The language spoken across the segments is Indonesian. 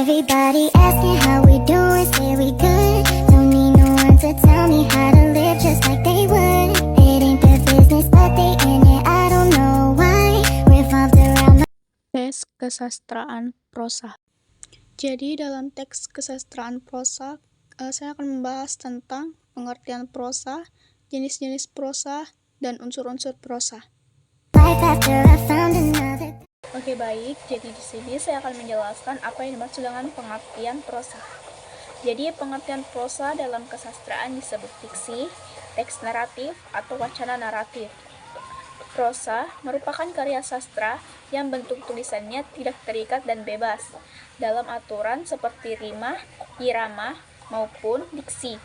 Everybody asking how we doing, say we good. Don't need no one to tell me how to live just like they would. It ain't their business, but they in it, I don't know why. Revolved around Tes kesastraan prosa. Jadi dalam teks kesastraan prosa, saya akan membahas tentang pengertian prosa, jenis-jenis prosa, dan unsur-unsur prosa. life after I found another. Oke, baik. Jadi di sini saya akan menjelaskan apa yang dimaksud dengan pengertian prosa. Jadi pengertian prosa dalam kesastraan disebut fiksi, teks naratif, atau wacana naratif. Prosa merupakan karya sastra yang bentuk tulisannya tidak terikat dan bebas dalam aturan seperti rima, irama, maupun diksi.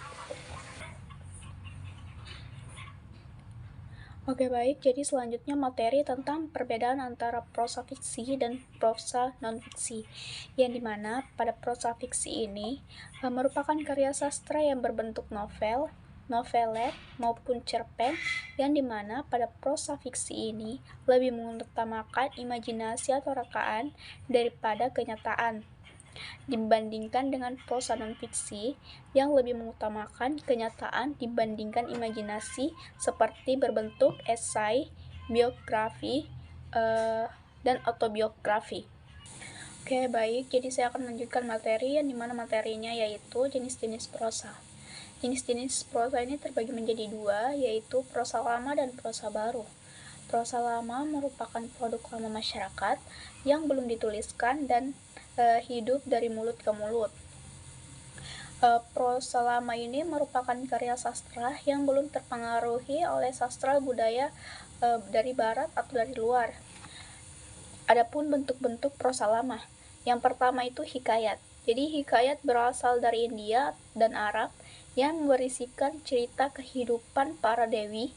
Oke, baik, jadi selanjutnya materi tentang perbedaan antara prosa fiksi dan prosa non-fiksi, yang dimana pada prosa fiksi ini merupakan karya sastra yang berbentuk novel, novelet, maupun cerpen, yang dimana pada prosa fiksi ini lebih mengutamakan imajinasi atau rekaan daripada kenyataan, dibandingkan dengan prosa non-fiksi yang lebih mengutamakan kenyataan dibandingkan imajinasi seperti berbentuk esai, biografi, dan autobiografi. Oke, baik, jadi saya akan melanjutkan materi yang dimana materinya yaitu jenis-jenis prosa. Jenis-jenis prosa ini terbagi menjadi dua, yaitu prosa lama dan prosa baru. Prosa lama merupakan produk lama masyarakat yang belum dituliskan dan hidup dari mulut ke mulut. Prosa lama ini merupakan karya sastra yang belum terpengaruhi oleh sastra budaya dari barat atau dari luar. Adapun bentuk-bentuk prosa lama, yang pertama itu hikayat. Jadi hikayat berasal dari India dan Arab yang berisikan cerita kehidupan para dewi,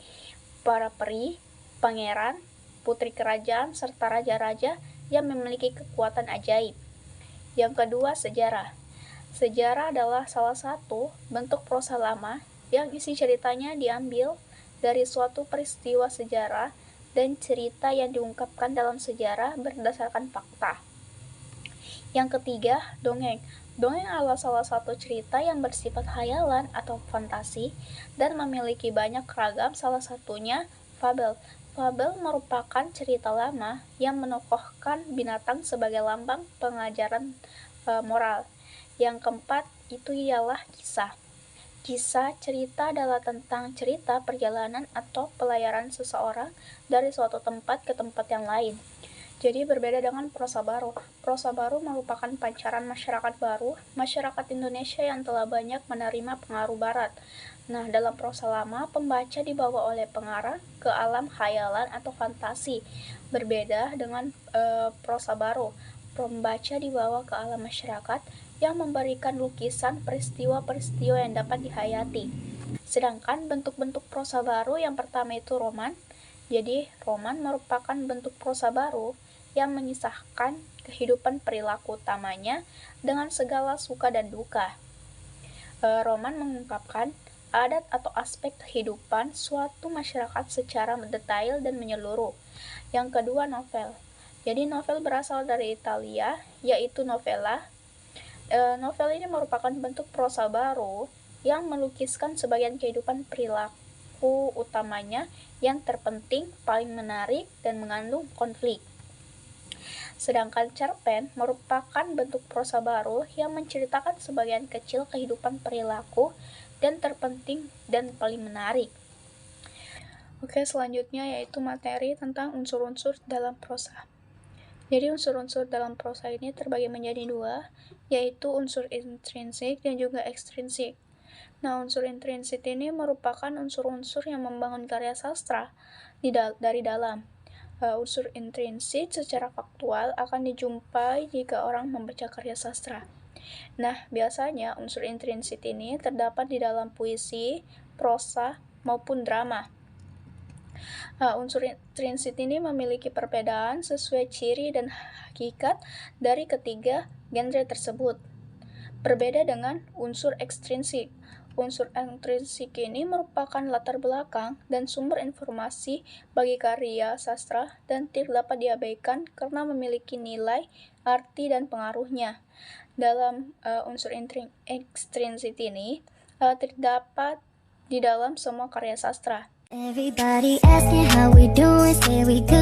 para peri, pangeran, putri kerajaan, serta raja-raja yang memiliki kekuatan ajaib. Yang kedua, sejarah. Sejarah adalah salah satu bentuk prosa lama yang isi ceritanya diambil dari suatu peristiwa sejarah dan cerita yang diungkapkan dalam sejarah berdasarkan fakta. Yang ketiga, dongeng. Dongeng adalah salah satu cerita yang bersifat khayalan atau fantasi dan memiliki banyak ragam, salah satunya fabel. Fabel merupakan cerita lama yang menokohkan binatang sebagai lambang pengajaran moral. Yang keempat itu ialah kisah. Kisah cerita adalah tentang cerita perjalanan atau pelayaran seseorang dari suatu tempat ke tempat yang lain. Jadi berbeda dengan prosa baru. Prosa baru merupakan pancaran masyarakat baru, masyarakat Indonesia yang telah banyak menerima pengaruh barat. Nah, dalam prosa lama, pembaca dibawa oleh pengarang ke alam khayalan atau fantasi. Berbeda dengan prosa baru, pembaca dibawa ke alam masyarakat yang memberikan lukisan peristiwa-peristiwa yang dapat dihayati. Sedangkan bentuk-bentuk prosa baru yang pertama itu roman. Jadi, roman merupakan bentuk prosa baru yang mengisahkan kehidupan perilaku utamanya dengan segala suka dan duka. Roman mengungkapkan adat atau aspek kehidupan suatu masyarakat secara detail dan menyeluruh. Yang kedua, novel. Jadi novel berasal dari Italia, yaitu novella. Novel ini merupakan bentuk prosa baru yang melukiskan sebagian kehidupan perilaku utamanya yang terpenting, paling menarik, dan mengandung konflik. Sedangkan cerpen merupakan bentuk prosa baru yang menceritakan sebagian kecil kehidupan perilaku dan terpenting dan paling menarik. Oke, selanjutnya yaitu materi tentang unsur-unsur dalam prosa. Jadi unsur-unsur dalam prosa ini terbagi menjadi dua, yaitu unsur intrinsik dan juga ekstrinsik. Nah, unsur intrinsik ini merupakan unsur-unsur yang membangun karya sastra dari dalam. Unsur intrinsik secara faktual akan dijumpai jika orang membaca karya sastra. Nah, biasanya unsur intrinsik ini terdapat di dalam puisi, prosa, maupun drama. Unsur intrinsik ini memiliki perbedaan sesuai ciri dan hakikat dari ketiga genre tersebut. Berbeda dengan unsur ekstrinsik. Unsur intrinsik ini merupakan latar belakang dan sumber informasi bagi karya sastra dan tidak dapat diabaikan karena memiliki nilai, arti, dan pengaruhnya. Dalam unsur extrinsic ini terdapat di dalam semua karya sastra. Everybody asking how we doing, say we good.